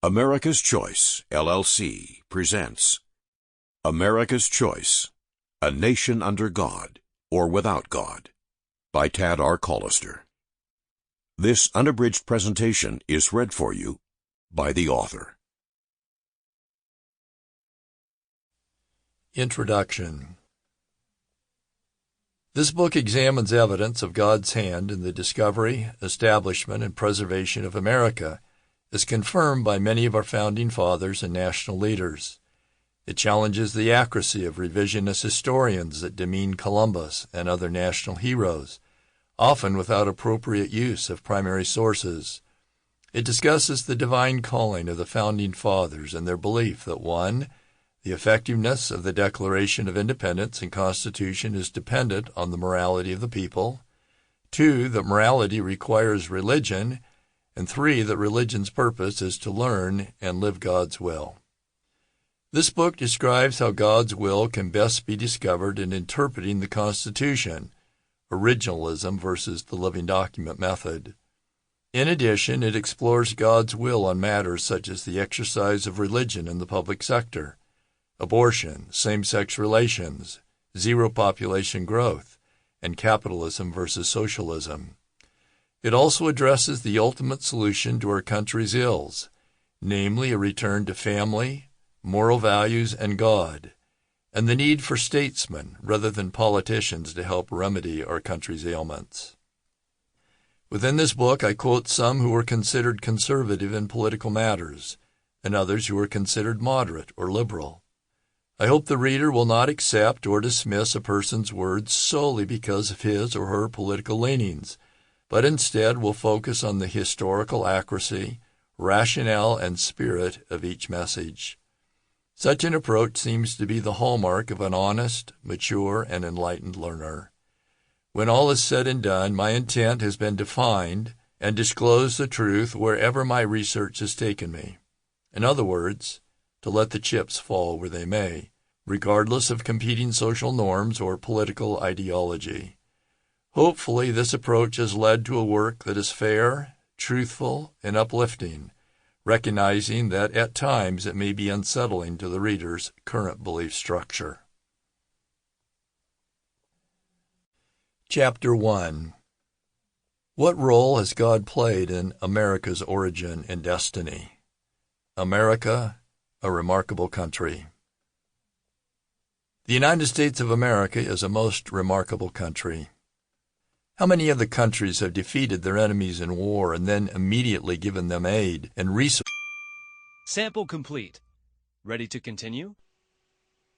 America's Choice, LLC presents America's Choice, A Nation Under God or Without God, by Tad R. Callister. This unabridged presentation is read for you by the author. Introduction. This book examines evidence of God's hand in the discovery, establishment, and preservation of America, as confirmed by many of our founding fathers and national leaders. It challenges the accuracy of revisionist historians that demean Columbus and other national heroes, often without appropriate use of primary sources. It discusses the divine calling of the founding fathers and their belief that 1. The effectiveness of the Declaration of Independence and Constitution is dependent on the morality of the people. 2. That morality requires religion. And 3. That religion's purpose is to learn and live God's will. This book describes how God's will can best be discovered in interpreting the Constitution, originalism versus the living document method. In addition, it explores God's will on matters such as the exercise of religion in the public sector, abortion, same-sex relations, zero population growth, and capitalism versus socialism. It also addresses the ultimate solution to our country's ills, namely a return to family, moral values, and God, and the need for statesmen rather than politicians to help remedy our country's ailments. Within this book, I quote some who were considered conservative in political matters, and others who were considered moderate or liberal. I hope the reader will not accept or dismiss a person's words solely because of his or her political leanings, but instead will focus on the historical accuracy, rationale, and spirit of each message. Such an approach seems to be the hallmark of an honest, mature, and enlightened learner. When all is said and done, my intent has been to find and disclose the truth wherever my research has taken me. In other words, to let the chips fall where they may, regardless of competing social norms or political ideology. Hopefully, this approach has led to a work that is fair, truthful, and uplifting, recognizing that at times it may be unsettling to the reader's current belief structure. Chapter 1. What role has God played in America's origin and destiny? America, a remarkable country. The United States of America is a most remarkable country. How many other countries have defeated their enemies in war and then immediately given them aid and resources? Sample complete. Ready to continue?